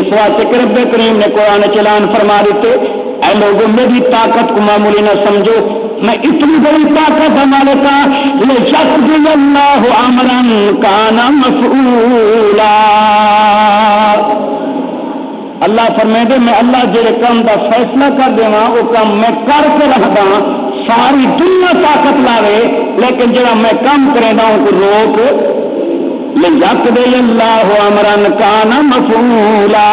اس واسطے کہ رب کریم نے قرآن چلان فرما دیتے اے لوگوں میری طاقت کو معمولی نہ سمجھو، میں اتنی بڑی طاقت ہمارے کا لِيَقْضِيَ اللَّهُ أَمْرًا كَانَ مَفْعُولًا۔ اللہ فرمائے دے میں اللہ جڑے کام دا فیصلہ کر دے وہ کام میں کر کے رکھدا، ساری دنیا طاقت لاوے لیکن جڑا میں کام کرے دا ان کو روک لِيَقْضِيَ اللَّهُ أَمْرًا كَانَ مَفْعُولًا۔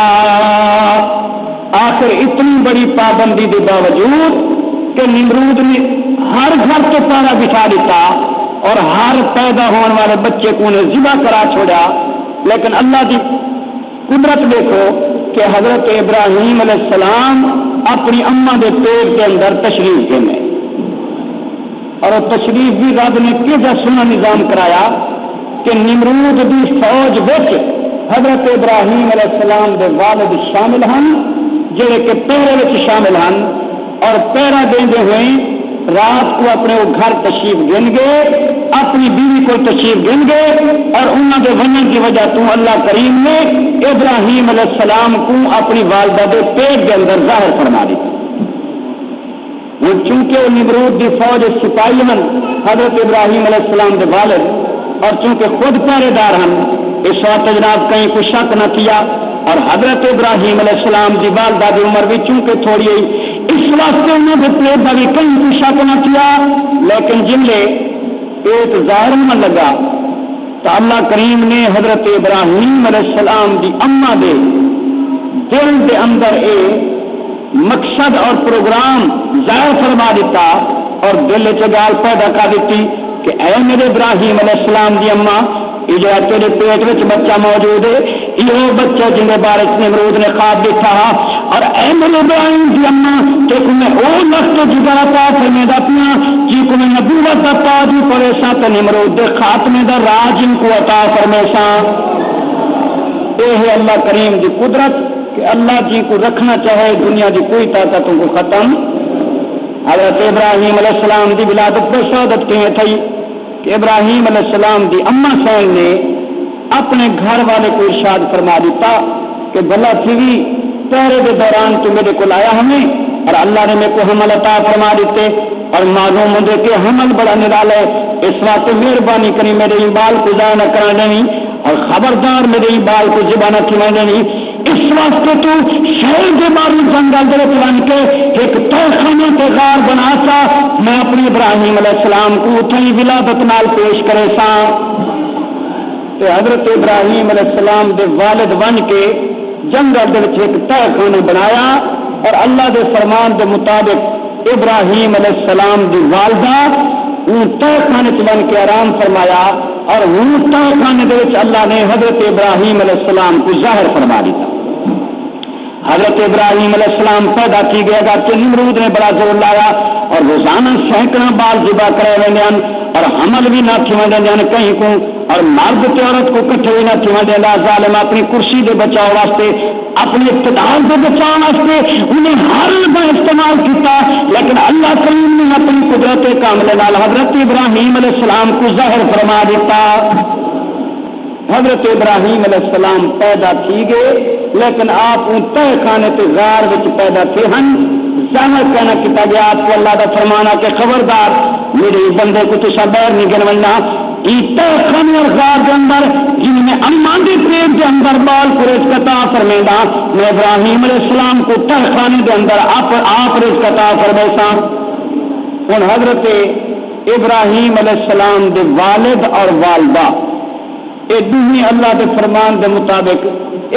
آخر اتنی بڑی پابندی کے باوجود کہ نمرود نے ہر گھر تو پارا بٹھا دیتا اور ہر پیدا ہونے والے بچے کو انہیں ذبح کرا چھوڑا، لیکن اللہ کی قدرت دیکھو کہ حضرت ابراہیم علیہ السلام اپنی اماں کے پیٹ کے اندر تشریف کے میں، اور تشریف بھی رب نے کیسا سونا نظام کرایا کہ نمرود کی فوج وچ حضرت ابراہیم علیہ السلام کے والد شامل ہیں جڑے کہ پہرے وچ شامل ہیں، اور پہرا دے ہوئے رات کو اپنے وہ گھر تشریف گن گئے، اپنی بیوی کو تشریف گن گئے، اور انہوں کے ونن کی وجہ تو اللہ کریم نے ابراہیم علیہ السلام کو اپنی والدہ کے پیٹ کے اندر ظاہر فرما دی۔ وہ چونکہ وہ نمرود کی فوج سپاہی ہیں حضرت ابراہیم علیہ السلام کے والد، اور چونکہ خود پہرے دار ہیں اس وقت جناب کہیں کوئی شک نہ کیا، اور حضرت ابراہیم علیہ السلام کی والدہ کی عمر بھی چونکہ تھوڑی ہوئی اس واسطے انہوں نے پیٹ کا بھی کہیں کوئی شک نہ کیا، لیکن جملے پیٹ ظاہر نہ لگا تو اللہ کریم نے حضرت ابراہیم علیہ السلام کی اما دے دل کے اندر ایک مقصد اور پروگرام ظاہر فرما دیتا، اور دل چگال پیدا کر دیتی کہ اے میرے ابراہیم علیہ السلام کی اما یہ جو تیرے پیٹ میں بچہ موجود ہے یہ بچہ جن کے بارے نمرود نے خواب دیکھا، اور اے میرے ابراہیم کی اما کہ تمہیں او لفظ جگہ پا فرمے دا پیا جی کو میں نبوت دا تاج پڑے سا تو نمرود دے خاتمے دا راج ان کو عطا فرمے سا۔ یہ ہے اللہ کریم کی قدرت کہ اللہ جی کو رکھنا چاہے دنیا کی کوئی طاقتوں کو ختم۔ حضرت ابراہیم علیہ السلام کی ولادت پر شہادت کیے تھی کہ ابراہیم علیہ السلام کی اما سین نے اپنے گھر والے کو ارشاد فرما دیتا کہ بھلا تھی پہرے کے دوران تو میرے کو لایا ہمیں، اور اللہ نے میرے کو حمل عطا فرما دیتے، اور معلوم مجھے کہ حمل بڑا نرالا ہے، اس واسطے مہربانی کری میرے بال کو ضائع نہ کرا دینی، اور خبردار میرے بال کو ذبح نہ کھوا دینی، اس واسطے تو شہر کے باری جنگل دے بن کے ایک تہخانے کے غار بنا سا، میں اپنے ابراہیم علیہ السلام کو اتنی ولادت نال پیش کرے سا۔ کہ حضرت ابراہیم علیہ السلام دے والد بن کے جنگل دے ایک تہخانہ بنایا، اور اللہ دے فرمان دے مطابق ابراہیم علیہ السلام دی والدہ وہ تہخانے بن کے آرام فرمایا، اور وہ تہخانے دے اللہ نے حضرت ابراہیم علیہ السلام کو ظاہر فرما دیا۔ حضرت ابراہیم علیہ السلام پیدا کی گئے گا کہ نمرود نے بڑا زور لایا، اور روزانہ سینکڑوں بال ذبح کرے وین، اور حمل بھی نہ تھوا دین کہیں کو، اور مرد تے عورت کو کٹھے بھی نہ تھوا دینا، ظالم اپنی کرسی دے بچاؤ واسطے اپنے اقتدار کے بچاؤ واسطے انہیں ہر کا استعمال کیتا، لیکن اللہ کریم نے اپنی قدرت کاملہ نال حضرت ابراہیم علیہ السلام کو ظاہر فرما دیتا۔ حضرت ابراہیم علیہ السلام پیدا کی گئے، لیکن آپ تہ خانے تے غار وچ پیدا تھے ہیں، ظاہر کہنا کیتا گیا آپ کو اللہ کا فرمانا کہ خبردار میرے بندے کو تسا باہر نہیں گنونا، تہ خانے اور غار کے اندر جن میں اما کے پیٹ کے اندر بال کو رزق عطا فرمیدا، میں ابراہیم علیہ السلام کو تہ خانے کے اندر آپ رزق عطا فرمیسا۔ ہن حضرت ابراہیم علیہ السلام دے والد اور والدہ یہ دونوں اللہ کے فرمان کے مطابق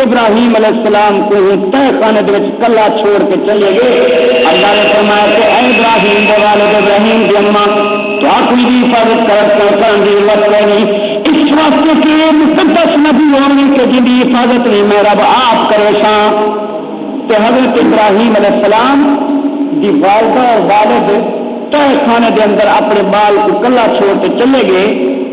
ابراہیم علیہ السلام کو تہ خانے کلا چھوڑ کے چلے گئے۔ اللہ نے فرمایا کہ اے ابراہیم کے والد ابراہیم کی اما تو اپنی بھی حفاظت کرنے کی ضرورت نہیں، اس واسطے کہ مقدس نبی ہونے کے جن کی حفاظت نہیں میں رب آپ کرے سا۔ تو حضرت ابراہیم علیہ السلام کی والدہ اور والد تہ خانے کے اندر اپنے بال کو کلا چھوڑ کے چلے گئے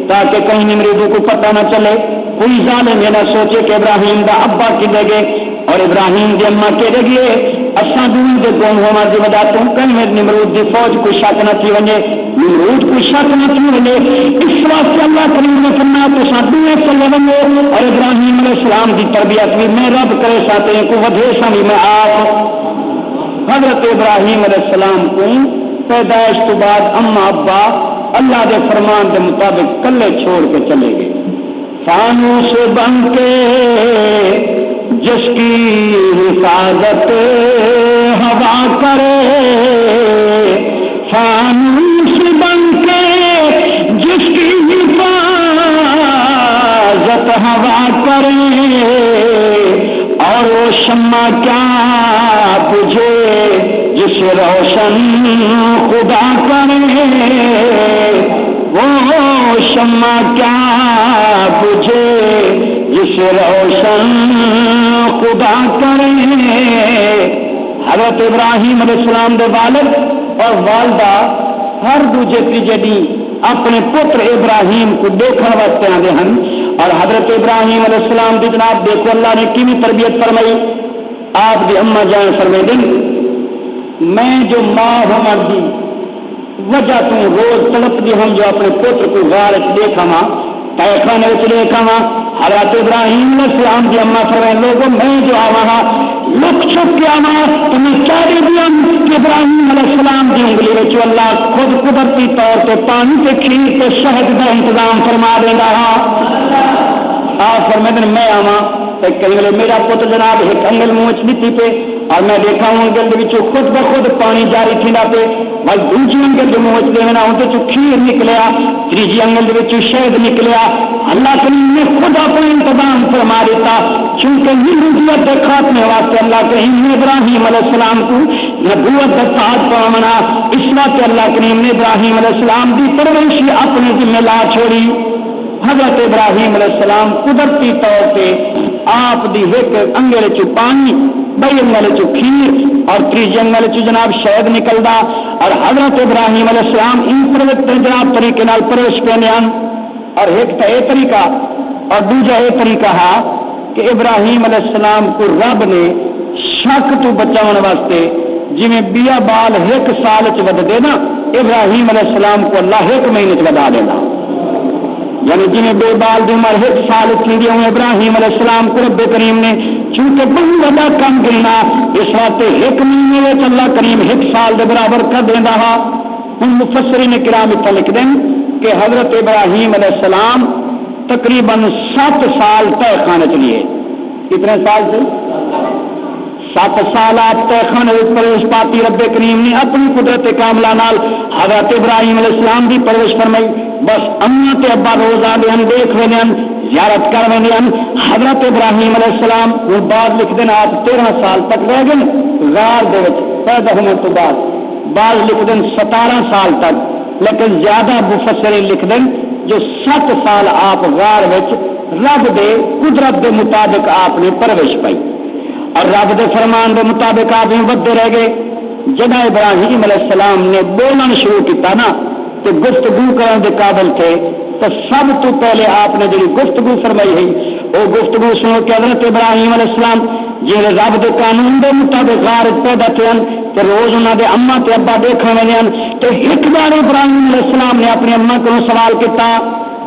تاکہ کہیں نمرودوں کو پتہ نہ چلے، کوئی ظالم یہ نہ سوچے کہ ابراہیم کا ابا کدے گئے اور ابراہیم کی اما کدے گئے۔ اساں دونوں دے گم ہونا دی وجہ تو کہیں نمرود دی فوج کو شک نہ تھی ونے، نمرود کو شک نہ تھی ونے، اس واسطے اللہ کریم نے فرمایا تو ساتھ میں چلے ونے اور ابراہیم علیہ السلام دی تربیت بھی میں رب کرے ساتھ کو ودھے سا بھی میں آپ حضرت ابراہیم علیہ السلام کو پیدائش تو بعد اما ابا اللہ دے فرمان کے مطابق کلے چھوڑ کے چلے گئے، فانوس بن کے جس کی حفاظت ہوا کرے، فانوس بن کے جس کی حفاظت ہوا کرے، اور وہ شمع کیا بجھے جسے روشن خدا کرے، وہ شمع کیا بجھے جسے روشن خدا کرے۔ حضرت ابراہیم علیہ السلام دے والد اور والدہ ہر دوجے تیجے دن اپنے پتر ابراہیم کو دیکھنے واسطے آتے ہیں، اور حضرت ابراہیم علیہ السلام دی جناب دیکھو اللہ نے کیویں تربیت فرمائی۔ آپ دی اما جان فرمائے دن میں جو ماں ہوں دی وجہ تو روز تڑپ دی ہم جو اپنے پتر کو غار دیکھا ماں تیخانے دیکھا ماں، حضرت ابراہیم علیہ السلام دی اما فرمائے لوگوں میں جو آواں لک چھپ کے آواں تمہیں کہہ دے دیا کہ ابراہیم علیہ السلام دی انگلی وچ اللہ خود قدرتی طور سے پانی کے کھیر کے شہد کا انتظام فرما دے رہا۔ آپ فرمائے میں آواں کہیں میرا پتر جناب ایک انگل منہ چیتی پہ اور میں دیکھا ہوں انگل خود بخود پانی جاری تھی پہ، بل دوسری انگل جو منہ دینا اندر کھیر نکلیا، تیجی انگل شہد نکلیا، اللہ کریم نے خود اپنا انتظام فرما دیتا، چونکہ نبوت کے خاتمے واسطے اللہ کریم نے ابراہیم علیہ السلام کو نبوت کا تاج پامنا، اس واسطے اللہ کریم نے ابراہیم علیہ السلام کی پرورشی اپنے ذمہ لا چھوڑی۔ حضرت ابراہیم علیہ السلام قدرتی طور پہ آپ دی ایک انگل چ پانی، بئی انگل چ کھیر اور تیجی انگل چ جناب شہد نکلدا، اور حضرت ابراہیم علیہ السلام ان جناب طریقے نال پرورش کرنے ہیں، اور ایک تو یہ طریقہ اور دوجا یہ طریقہ ہے کہ ابراہیم علیہ السلام کو رب نے شک تو بچاؤ واسطے جی بیا بال ایک سال چ ود دے نا، ابراہیم علیہ السلام کو اللہ ایک مہینے چ ودا دینا، یعنی جی بے بال کی عمر ایک سال کی ابراہیم علیہ السلام کو رب کریم نے چونکہ بہت بڑا کم گرنا اس واسطے ایک مہینے اللہ کریم ایک سال کے برابر کر دینا۔ ہوں مفسرین کرام اتنا لکھ دیں کہ حضرت ابراہیم علیہ السلام تقریباً 7 سال طے خانے چلیے، کتنے سال سے 7 سال آپ طے خانے پرورش پاتی، رب کریم نے اپنی قدرت کاملہ نال حضرت ابراہیم علیہ السلام کی پرورش فرمائی، بس اما تے ابا روز آتے ہیں دیکھ رہے ہیں زیارت کر رہے ہیں۔ حضرت ابراہیم علیہ السلام وہ بعد لکھ دینا آپ 13 سال تک رہ گئے غار دے وچ پیدا ہونے تو بعد لکھ دیں 17 سال تک، لیکن زیادہ مفسرین لکھ دیں جو 7 سال آپ غار وچ رب دے قدرت دے مطابق آپ نے پرورش پائی، اور رب دے فرمان دے مطابق آپ ودے رہ گئے۔ جب ابراہیم علیہ السلام نے بولنا شروع کیا نا کہ گفتگو کرنے کے قابل تھے، تو سب تو پہلے آپ نے جی گفتگو فرمائی ہے وہ گفتگو سنو کہ حضرت ابراہیم علیہ السلام جی رب کے قانون کے مطابق غار پیدا تھے کہ روز انہوں نے اما تے ابا دیکھنے والے ہیں، تو ایک بار ابراہیم علیہ السلام نے اپنی اما کو سوال کیا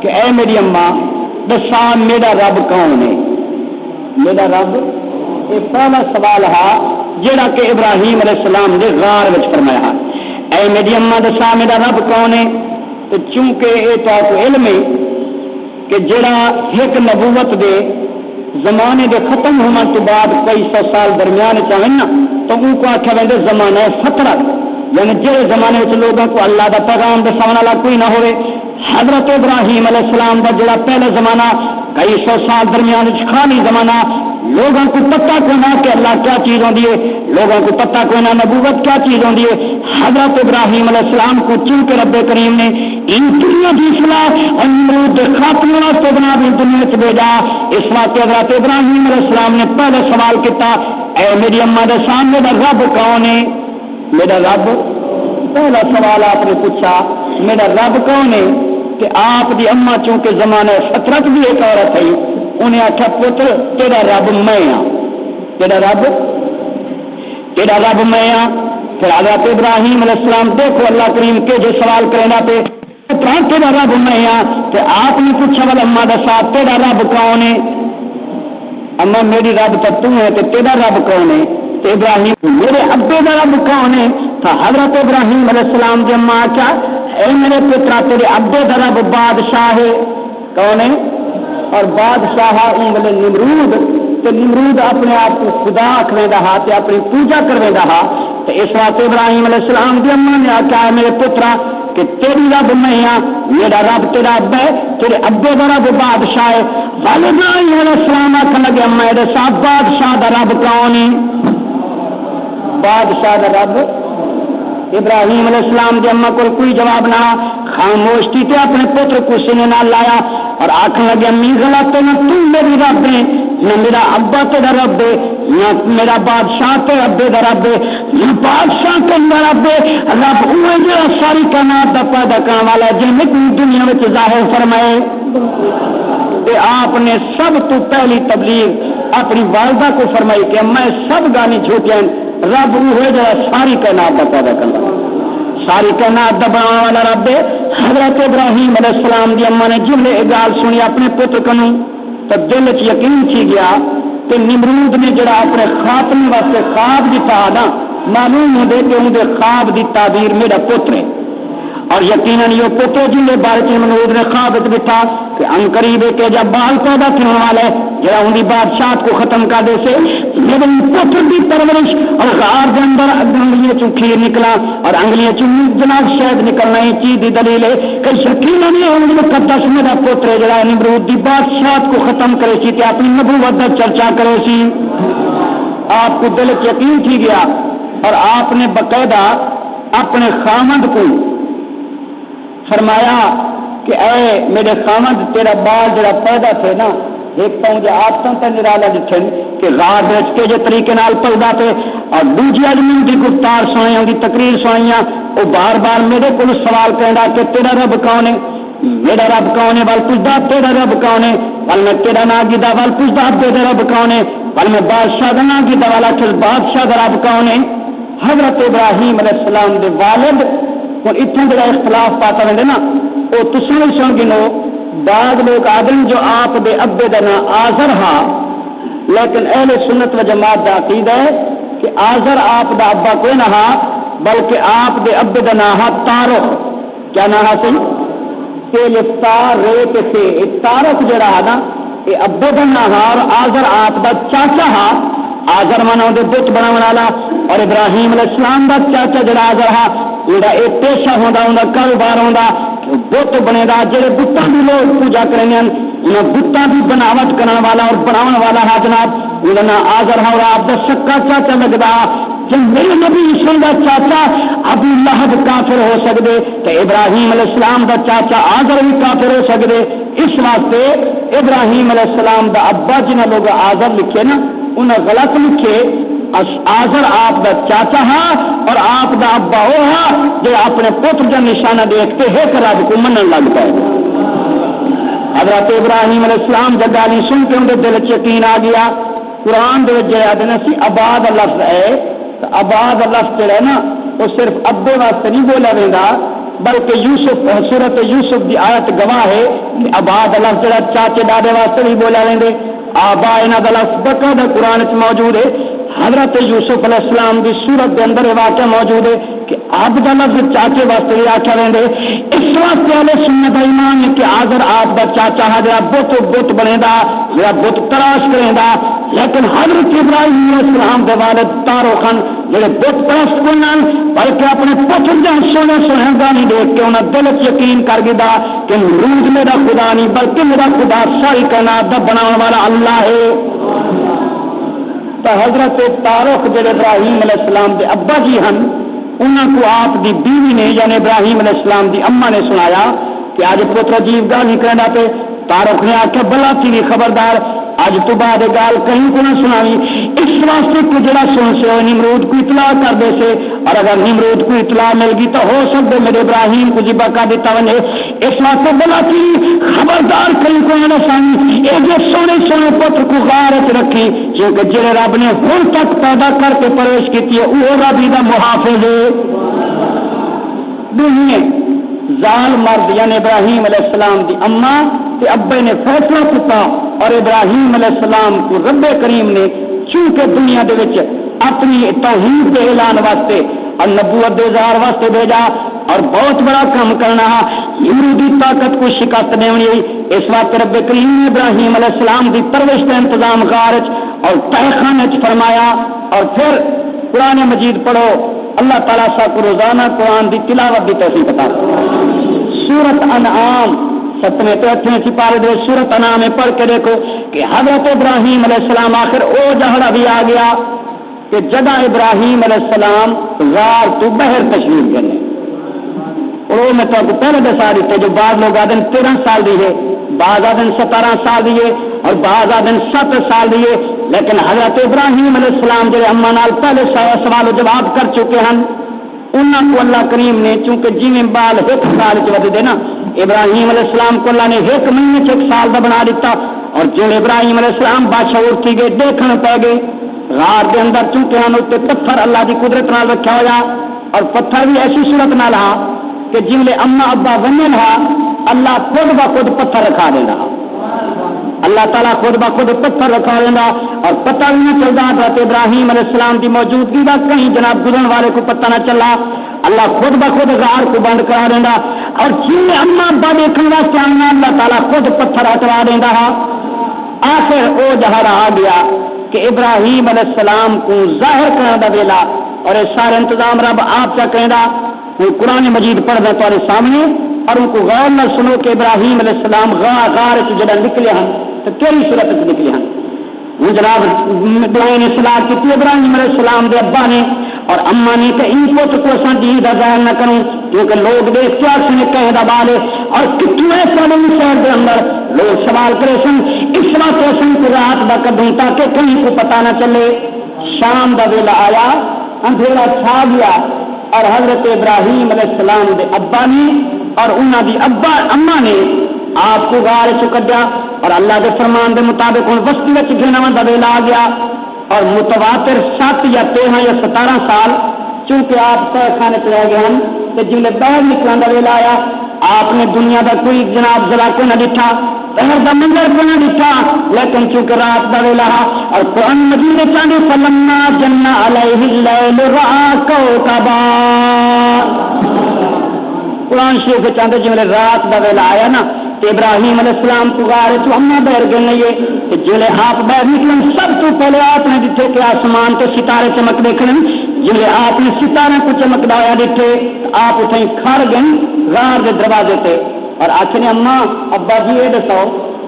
کہ اے میری اما دسا میرا رب کون ہے؟ میرا رب یہ پہلا سوال ہے جہاں کہ ابراہیم علیہ السلام نے غار وچ فرمایا، اے میری اما دسا میرا رب کون ہے؟ تو چونکہ یہ تو علم ہے کہ جڑا ایک نبوت دے زمانے دے ختم ہونے تو بعد کئی 100 سال درمیان چاہیں نا تو ان کو آخیا ویسے زمانہ فطرت، یعنی جہے زمانے میں لوگوں کو اللہ کا پیغام دسانے والا کوئی نہ ہوئے۔ حضرت ابراہیم علیہ السلام کا جڑا پہلا زمانہ کئی 100 سال درمیان خالی زمانہ، لوگوں کو پتہ کو نہ کہ اللہ کیا چیز ہوتی ہے، لوگوں کو پتہ کو نہ نبوت کیا چیز ہوتی ہے۔ حضرت ابراہیم علیہ السلام کو چونکہ رب کریم نے ان دنیا کی اصلاح اور نمرود خاتمے واسطے بنا دی دنیا سے بھیجا، اس واسطے حضرت ابراہیم علیہ السلام نے پہلے سوال کیا، اے میری اما دے سامنے میرا رب کون ہے؟ میرا رب پہلا سوال آپ نے پوچھا میرا رب کون ہے؟ کہ آپ دی اما چونکہ زمانہ فطرت بھی ایک عورت ہے، انہیں آخیا پتر تیرا رب میں ہاں، تیرا رب تیرا رب میں ہاں. پھر حضرت ابراہیم علیہ السلام دیکھو اللہ کریم کے جو سوال کرنا پہ تیرا رب میں ہاں. تو آپ نے پوچھا والا اما دسا تیرا رب کون ہے؟ اما میری رب تو ہے تو تیرا رب کون ہے؟ تو ابراہیم میرے ابے کا رب کون ہے؟ تو حضرت ابراہیم علیہ السلام کی اما کیا اے میرے پترا تیرے ابے کا رب بادشاہ ہے. کون ہے؟ اور بادشاہ انگل نمرود. تو نمرود اپنے آپ کو خدا آخنے دا تے اپنی پوجا کرنے دا. تو اس واسطے ابراہیم علیہ السلام کی اما نے آخیا ہے میرے پترا کہ تیری رب میں ہاں. میرا رب تیرا اب ہے تیرے ابے کا رب بادشاہ ہے. ابراہیم علیہ السلام آخر لگے میرے ساتھ بادشاہ کا رب کون ہے؟ بادشاہ کا رب ابراہیم علیہ السلام کی اما کو کوئی جواب نہ. خاموش کی تے اپنے پتر کو سینے نال لایا اور آخر لگے امی غلط ہے نہ تم میری رب ہے نہ میرا ابا تیرا رب ہے نہ میرا بادشاہ تیرے ابے کا رب ہے نہ بادشاہ تیرا رب ہے. رب وہ جو ساری کائنات کا پیدا کرنے والا ہے جن میں دنیا میں ظاہر فرمائے. آپ نے سب تو پہلی تبلیغ اپنی والدہ کو فرمائی کہ میں سب گانی جھوٹیاں رب وہ ہے جو ساری کائنات کا پیدا کرنا ساری کائنات کا بنانے والا رب ہے. حضرت ابراہیم علیہ السلام کی اما نے جب یہ گال سنی اپنے پتر کنوں تو دل چ یقین تھی گیا کہ نمرود نے جڑا اپنے خاتمے واسطے خواب دیتا نا معلوم ہو دے کہ انہیں خواب دی تعبیر میرا پتر ہے. اور یقیناً یہ پتر جن کے بارے میں نمرود نے خواب دیتا کہ ان قریب ہے کہ جب بال پیدا کرنے والے جڑا ان کی بادشاہت کو ختم کر دے سے لیکن پتر کی پرورش اور غار کے اندر انگلیاں چوں کھیر نکلا اور انگلیاں چوں جناب شہد نکلنا یہ چیز کی دلیل ہے کہ یقیناً یہ مقدس میرا پتر ہے جڑا نمرود کی بادشاہت کو ختم کرے سی کہ اپنی نبوت کی چرچا کرے سی. آپ کو دل یقین تھی گیا اور آپ نے باقاعدہ اپنے خامد کو فرمایا کہ اے میرے خامد تیرا بال جڑا پیدا تھے نا دیکھتا ہوں جو آپ تو نرالا دکھن کہ غار بیچ کے جو طریقے نال پلدا تھے اور دوجی آدمی کی گفتار سنائی ان کی تقریر سنائیاں وہ بار بار میرے کو سوال کہنا کہ تیرا رب کون ہے میرا رب کون ہے بل پوچھتا تیرا رب کون ہے بل میں تیرا نا گیتا بل پوچھتا تیرا رب کون ہے بل میں بادشاہ کا نا گیتا والا کہ بادشاہ کا رب کون ہے. حضرت ابراہیم علیہ السلام کے والد ہوں اتوں جڑا اختلاف پاتا رہے نا وہ تسیں بھی سن گنو. بعض لوگ آدم جو آپ دے ابے کا نام آزر ہاں لیکن اہل سنت و جماعت کا عقیدہ ہے کہ آزر آپ دا ابا کوئی نہ ہاں بلکہ آپ دے ابے کا نام ہاں تارخ. کیا نام ہے سی تارخ جڑا ہے نا یہ ابے کا نام ہاں اور آزر آپ دا چاچا ہاں. آزر مانا بت بنا والا اور ابراہیم علیہ السلام کا چاچا جڑا آزر ہاں یہ پیشہ ہوتا انہیں کاروبار ہوتا بت بنے گا جہے بتوں کی لوگ پوجا کریں انہیں بتوں کی بناوٹ کرنے والا اور بناؤ والا ہے جناب انہیں نہ آزر ہو رہا آپ کا سکا چاچا لگتا کہ میرے نبی اسلام کا چاچا ابو لہب کافر ہو سکتے تو ابراہیم علیہ السلام کا چاچا آزر بھی کافر ہو سکتے. اس واسطے ابراہیم علیہ السلام کا ابا جنہیں لوگ آزر لکھے نا انہیں غلط لکھے آزر آپ کا چاچا ہاں اور آپ کا ابا وہ ہاں جو اپنے پتر کا نشانہ دیکھتے ہے کہ رب کو منن لگتا ہے. حضرت ابراہیم علیہ السلام جب گالی سن کے ان کے دل یقین آ گیا. قرآن دے آدھے سی آباد لفظ ہے تو آباد لفظ جڑا ہے نا وہ صرف ابے واسطے نہیں بولا رہتا بلکہ یوسف سورت یوسف کی آیت گواہ ہے کہ آباد لفظ جڑا چاچے ڈاڈے واسطے نہیں بولا رہتے. آبا انہوں کا لفظ باقاعدہ قرآن چ موجود ہے. حضرت یوسف علیہ السلام کی سورت کے اندر یہ واقعہ موجود ہے کہ آپ کا لفظ چاچے واسطے بھی آخیا رہے. اس واسطے والے سنت ایمان ہے کہ آزر آپ کا چاچا ہے جا بت بنے گا یا بت تلاش کرے گا لیکن حضرت ابراہیم علیہ السلام کے والد تاروخن جڑے بت پرست کو بلکہ اپنے پتر جہاں سونے سونے گانے دیکھ کے انہیں دل یقین کر گیا کہ نمرود میرا خدا نہیں بلکہ میرا خدا ساری کائنات کا بنانے والا اللہ ہے. تو حضرت تاروخ جڑے ابراہیم علیہ السلام کے ابا جی ہیں انہوں کو آپ کی بیوی نے یعنی ابراہیم علیہ السلام کی اما نے سنایا کہ آج پتر عجیب گال نہیں کرنا پہ. تاروخ نے آخیا بلا تھی خبردار اج تو بعد گال کہیں کو نہ سناوی. اس واسطے کو جڑا سن سے نمرود کو اطلاع کر دے سے اور اگر نمرود کو اطلاع مل گئی تو ہو سکتے میرے ابراہیم کو ذبح کر دیتا بنے. اس واسطے بلا تھی خبردار کہیں کو نہ سناوی. یہ جو سونے سونے پتر کو غار رکھی کیونکہ جڑے رب نے ہن تک پیدا کر کے پرورش کی ہے وہ رب دا محافظ نہیں زال مرد یعنی ابراہیم علیہ السلام دی اماں تے ابے نے فیصلہ کیتا اور ابراہیم علیہ السلام کو رب کریم نے چونکہ دنیا دے وچ اپنی توحید کے اعلان واسطے اور نبوت دے اظہار واسطے بھیجا اور بہت بڑا کام کرنا یہودی طاقت کو شکست دینی ہوئی اس واسطے رب کریم نے ابراہیم علیہ السلام دی پرورش کا انتظام غار اور تہہ خانے فرمایا اور پھر قرآن مجید پڑھو اللہ تعالیٰ سا کو روزانہ قرآن دی تلاوت دی توفیق عطا سورۃ انعام 7ویں تو 8ویں سپارے دے سورۃ انعام میں پڑھ کے دیکھو کہ حضرت ابراہیم علیہ السلام آخر او جہڑا بھی آ گیا کہ جگہ ابراہیم علیہ السلام غار تو بہر تشریف کرنے اور وہ میں تو پہلے دسا دیتے جو بعض لوگ آدن 13 سال دیے بعض آدن 17 سال دیے اور بعض آدن 7 سال دیے لیکن حضرت ابراہیم علیہ السلام جو اما نال پہلے سوال و جواب کر چکے ہیں انہوں کو اللہ کریم نے چونکہ جی بال 1 سال چ دے نا ابراہیم علیہ السلام کو اللہ نے 1 مہینے 1 سال کا بنا دیتا اور جو ابراہیم علیہ السلام بادشاہ کی گئے دیکھنے پہ گئے غار کے اندر چونکہ ہم اتنے پتھر اللہ کی قدرت نال رکھا ہوا اور پتھر بھی ایسی صورت نہ رہا کہ جن اما ابا بنے رہا اللہ خود بخود پتھر رکھا دینا اللہ تعالیٰ خود بخود پتھر رکھا دینا اور پتہ بھی نہ چلتا حضرت ابراہیم علیہ السلام کی موجودگی کا کہیں جناب گزرن والے کو پتہ نہ چلا اللہ خود بخود غار کو بند کرا دینا اور جن اما ابا دیکھنے واسطے آنا اللہ تعالیٰ خود پتھر ہٹوا دینا آخر وہ جہاں آ گیا کہ ابراہیم علیہ السلام کو ظاہر کرنے کا ویلا اور یہ سارے انتظام رب آپ کا کہنا وہ قرآن مجید پڑھ دیں تمہارے سامنے اور ان کو غور نہ سنو کہ ابراہیم علیہ السلام غار سے جب نکلے ہیں تو کیڑی صورت سے نکلے ہیں وہ جناب دعائیں اصلاح کی ابراہیم علیہ السلام دے ابا نے اور اما نے کہ ان کو تو کوئی دین کا ظاہر نہ کروں کیونکہ لوگ دیکھ کیا سن کہہ دا بالے اور کتنے سالوں شہر کے اندر لوگ سوال کرے سن اس واسطے سن کو رات دا کدوں تاکہ کہیں کو پتہ نہ چلے شام دا ویلا آیا اندھیرا چھا گیا اور حضرت ابراہیم علیہ السلام دے ابا نے اور انہوں دی ابا اما نے آپ کو غار چ کڈیا اور اللہ کے فرمان دے مطابق ہن وسطی وچ گھنواں دا ویلا آ گیا اور متواتر 7 یا 13 یا 17 سال چونکہ آپ طے خانے چ رہ گئے ہیں کہ جن باہر نکلن کا ویلا آیا آپ نے دنیا کا کوئی جناب ذرا نہ ڈٹھا باہر کا منظر کو نہ ڈٹھا لیکن چونکہ رات کا ویلا اور قرآن مجید چاندی فلما جن علیہ اللیل رأى کوكبا قرآن شریف چاندے جی رات کا ویلا آیا نا کہ ابراہیم علیہ السلام کو غار تو اما بہر گئے نہیں کہ جلے آپ باہر نکلیں سب تو پہلے آپ نے دیکھے کہ آسمان تو ستارے چمک دیکھیں جلے آپ نے ستارے کو چمکدا ہوا دیکھے آپ اتنے کھڑ گئے غار کے دروازے سے اور آخر اما ابا جی یہ دسو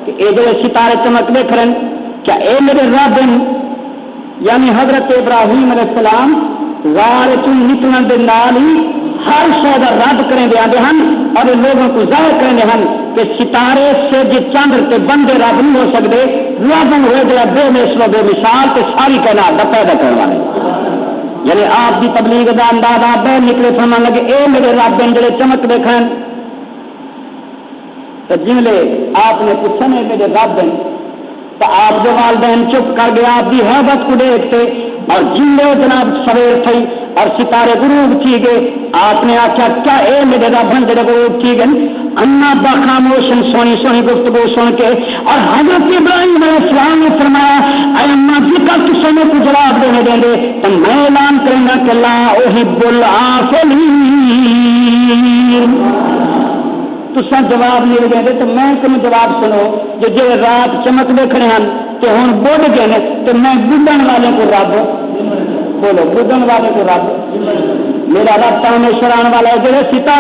کہ یہ جڑے ستارے چمک دیکھ رہے ہیں کیا اے میرے رب یعنی حضرت ابراہیم علیہ السلام غار چ نکلن دے نال ہی ہر شاید رد کریں دے ہیں اور لوگوں کو ظاہر کریں ہیں کہ ستارے سے جو چاند کے بندے رب نہیں ہو سکتے رب ہوئے گیا بے مثل بے مثال تو ساری کائنات کا پیدا کرنے والے یعنی آپ کی تبلیغ کا انداز آپ بہت نکلے فرمان لگے اے میرے رب جڑے چمک دیکھیں تو جن لے آپ نے پوچھا نہیں میرے رب تو آپ جو والدین چپ کر گئے آپ کی حیبت کو دیکھتے اور جن لے جناب سویر تھی اور ستارے غروب کی گئے آپ نے آخیا کیا اے میرے رب جڑے غروب کی گئے انا با خاموشن سونی سونی گفتگو سن کے اور حضرت ابراہیم علیہ السلام نے فرمایا اے اما جی کا کسی نے کو جواب دینے دیں گے تو میں اعلان کروں گا کہ لا احب العافلین تسا جواب نہیں دیں گے تو میں تم جواب سنو جو جی رات چمک دیکھنے ہیں کہ ہوں بڑھ گئے تو میں گڈن والے کو رب بولو گڈن والے کو رب میرا رب پرمیشور آنے والا ہے جڑے ستارے